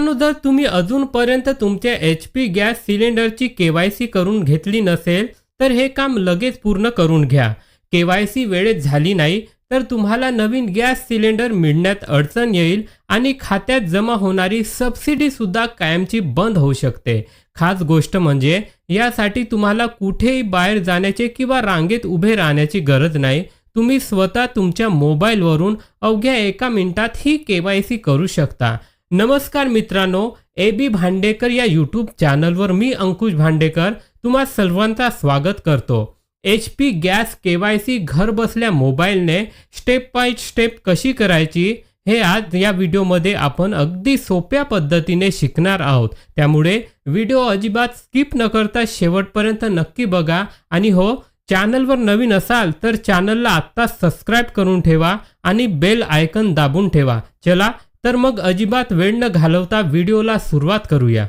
मित्रांनो, जर तुम्ही अजूनपर्यंत तुमच्या HP गॅस सिलेंडरची KYC करून घेतली नसेल तर हे काम लगेच पूर्ण करून घ्या. KYC वेळेत झाली नाही तर तुम्हाला नवीन गॅस सिलेंडर मिळण्यात अडचण येईल आणि खात्यात जमा होणारी सबसिडी सुद्धा कायमची बंद होऊ शकते. खास गोष्ट म्हणजे यासाठी तुम्हाला कुठेही बाहेर जाण्याचे किंवा रांगेत उभे राहण्याची गरज नाही. तुम्ही स्वतः तुमच्या मोबाईलवरून अवघ्या 1 मिनिटात ही KYC करू शकता. नमस्कार मित्रांनो, AB भांडेकर या यूट्यूब चॅनलवर मी अंकुश भांडेकर तुम्हा सर्वांचा स्वागत करतो. HP गॅस KYC घर बसल्या मोबाईलने स्टेप बाय स्टेप कशी करायची हे आज या व्हिडिओमध्ये आपण अगदी सोप्या पद्धतीने शिकणार आहोत. त्यामुळे व्हिडिओ अजिबात स्किप न करता शेवटपर्यंत नक्की बघा. आणि हो, चॅनलवर नवीन असाल तर चॅनलला आत्ता सबस्क्राईब करून ठेवा आणि बेल आयकन दाबून ठेवा. चला तर मग अजिबात वेळ न घालवता व्हिडिओला सुरुवात करूया.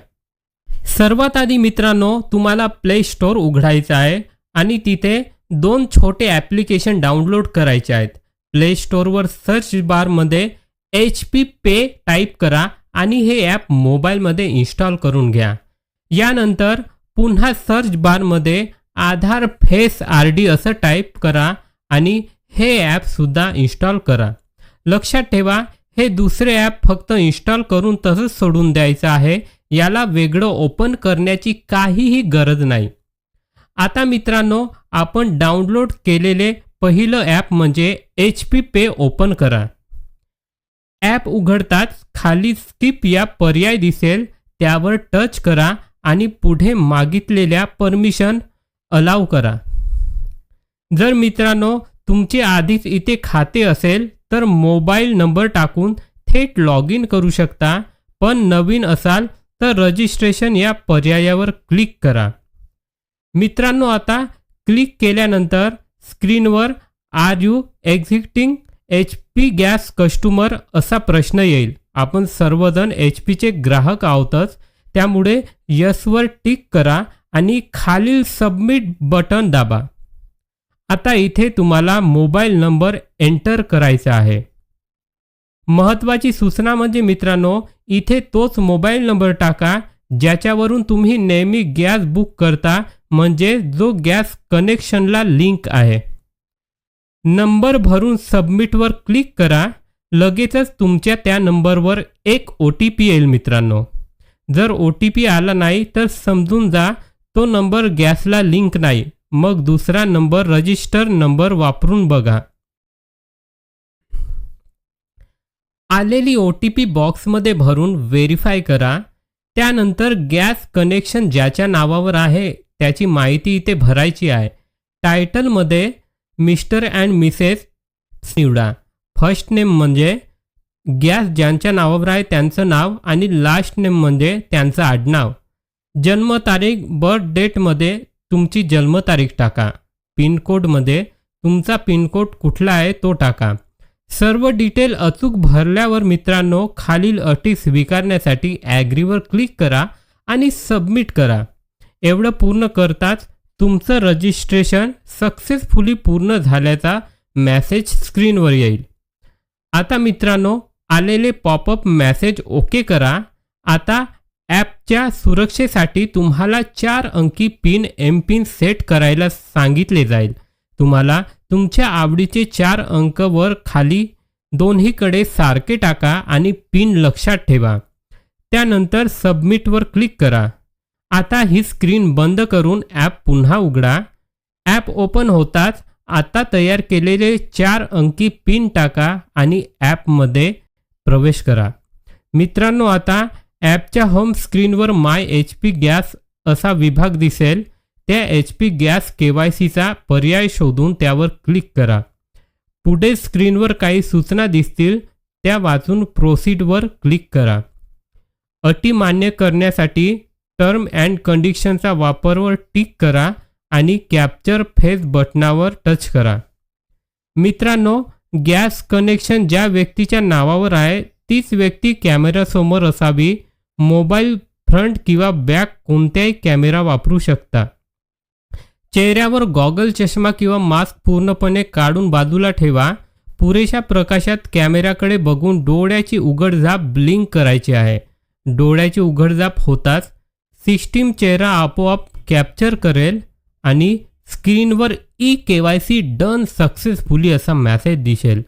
सर्वात आधी मित्रांनो, तुम्हाला प्ले स्टोअर उघडायचं आहे आणि तिथे 2 छोटे ॲप्लिकेशन डाउनलोड करायचे आहेत. प्ले स्टोअरवर सर्च बारमध्ये HP पे टाईप करा आणि हे ॲप मोबाईलमध्ये इन्स्टॉल करून घ्या. यानंतर पुन्हा सर्च बारमध्ये आधार फेस RD असं टाईप करा आणि हे ॲपसुद्धा इन्स्टॉल करा. लक्षात ठेवा, हे दुसरे ॲप फक्त इन्स्टॉल करून तसंच सोडून द्यायचं आहे. याला वेगळं ओपन करण्याची काहीही गरज नाही. आता मित्रांनो, आपण डाउनलोड केलेले पहिलं ॲप म्हणजे HP पे ओपन करा. ॲप उघडताच खाली स्किप या पर्याय दिसेल, त्यावर टच करा आणि पुढे मागितलेल्या परमिशन अलाउ करा. जर मित्रांनो तुमचे आधीच इथे खाते असेल तर मोबाईल नंबर टाकून थेट लॉग इन करू शकता, पण नवीन असाल तर रजिस्ट्रेशन या पर्यायावर क्लिक करा. मित्रांनो, आता क्लिक केल्यानंतर स्क्रीनवर are you existing HP gas customer असा प्रश्न येईल. आपण सर्वजण HPचे ग्राहक आहोतच, त्यामुळे यसवर टिक करा आणि खालील सबमिट बटन दाबा. आता इथे तुम्हाला मोबाईल नंबर एंटर करायचा आहे. महत्त्वाची सूचना म्हणजे मित्रांनो, इथे तोच मोबाईल नंबर टाका ज्याच्यावरून तुम्ही नेहमी गॅस बुक करता, म्हणजे जो गॅस कनेक्शनला लिंक आहे. नंबर भरून सबमिटवर क्लिक करा. लगेचच तुमच्या त्या नंबरवर एक OTP येईल मित्रांनो. जर OTP आला नाही तर समजून जा तो नंबर गॅसला लिंक नाही. मग दुसरा नंबर रजिस्टर नंबर वापरून बघा. आलेली OTP बॉक्समध्ये भरून व्हेरीफाय करा. त्यानंतर गॅस कनेक्शन ज्याच्या नावावर आहे त्याची माहिती इथे भरायची आहे. टायटलमध्ये मिस्टर अँड मिसेस निवडा. फर्स्ट नेम म्हणजे गॅस ज्यांच्या नावावर आहे त्यांचं नाव आणि लास्ट नेम म्हणजे त्यांचं आडनाव. जन्मतारीख बर्थ डेटमध्ये तुमची जन्मतारीख टाका. पिनकोडमध्ये तुमचा पिनकोड कुठला आहे तो टाका. सर्व डिटेल अचूक भरल्यावर मित्रांनो, खालील अटी स्वीकारण्यासाठी ॲग्रीवर क्लिक करा आणि सबमिट करा. एवढं पूर्ण करताच तुमचं रजिस्ट्रेशन सक्सेसफुली पूर्ण झाल्याचा मेसेज स्क्रीनवर येईल. आता मित्रांनो, आलेले पॉपअप मेसेज ओके करा. आता ॲपच्या सुरक्षेसाठी तुम्हाला 4 अंकी पिन MPIN सेट करायला सांगितले जाईल. तुम्हाला तुमच्या आवडीचे 4 अंक वर खाली दोन्हीकडे सारखे टाका आणि पिन लक्षात ठेवा. त्यानंतर सबमिटवर क्लिक करा. आता ही स्क्रीन बंद करून ॲप पुन्हा उघडा. ॲप ओपन होताच आता तयार केलेले 4 अंकी पिन टाका आणि ॲपमध्ये प्रवेश करा. मित्रांनो, आता ॲपच्या होम स्क्रीनवर माय HP गॅस असा विभाग दिसेल. त्या HP गॅस KYCचा पर्याय शोधून त्यावर क्लिक करा. पुढे स्क्रीनवर काही सूचना दिसतील, त्या वाचून प्रोसीडवर क्लिक करा. अटी मान्य करण्यासाठी टर्म अँड कंडिशनचा वापरवर टिक करा आणि कॅप्चर फेस बटनावर टच करा. मित्रांनो, गॅस कनेक्शन ज्या व्यक्तीच्या नावावर आहे तीच व्यक्ती कॅमेरासमोर असावी. मोबाईल फ्रंट किंवा बॅक कोणत्याही कॅमेरा वापरू शकता. चेहऱ्यावर गॉगल, चष्मा किंवा मास्क पूर्णपणे काढून बाजूला ठेवा. पुरेशा प्रकाशात कॅमेराकडे बघून डोळ्याची उघडझाप ब्लिंक करायची आहे. डोळ्याची उघडझाप होताच सिस्टीम चेहरा आपोआप कॅप्चर करेल आणि स्क्रीनवर KYC डन सक्सेसफुली असा मेसेज दिसेल.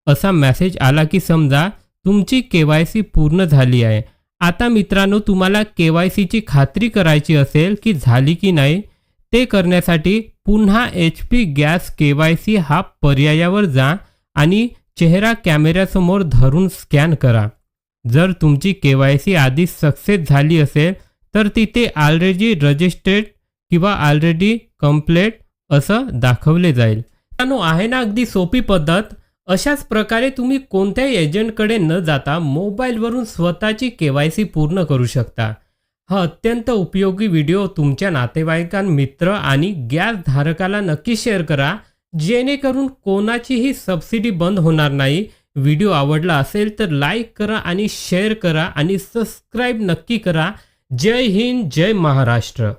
असा मेसेज आला की समजा तुमची KYC पूर्ण झाली आहे. आता मित्रांनो, तुम्हाला KYCची खात्री करायची असेल की झाली की नाही, ते करण्यासाठी पुन्हा HP गॅस KYC हा पर्यायावर जा आणि चेहरा कॅमेऱ्यासमोर धरून स्कॅन करा. जर तुमची KYC आधी सक्सेस झाली असेल तर तिथे ऑलरेडी रजिस्टर्ड किंवा ऑलरेडी कंप्लीट असं दाखवले जाईल. मित्रांनो, आहे ना अगदी सोपी पद्धत. अशाच प्रकारे तुम्ही कोणत्याही एजंटकडे न जाता मोबाईलवरून स्वतःची KYC पूर्ण करू शकता. हा अत्यंत उपयोगी व्हिडिओ तुमच्या नातेवाईकां, मित्र आणि गॅस धारकाला नक्की शेअर करा, जेणेकरून कोणाचीही सबसिडी बंद होणार नाही. व्हिडिओ आवडला असेल तर लाईक करा आणि शेअर करा आणि सबस्क्राईब नक्की करा. जय हिंद, जय महाराष्ट्र.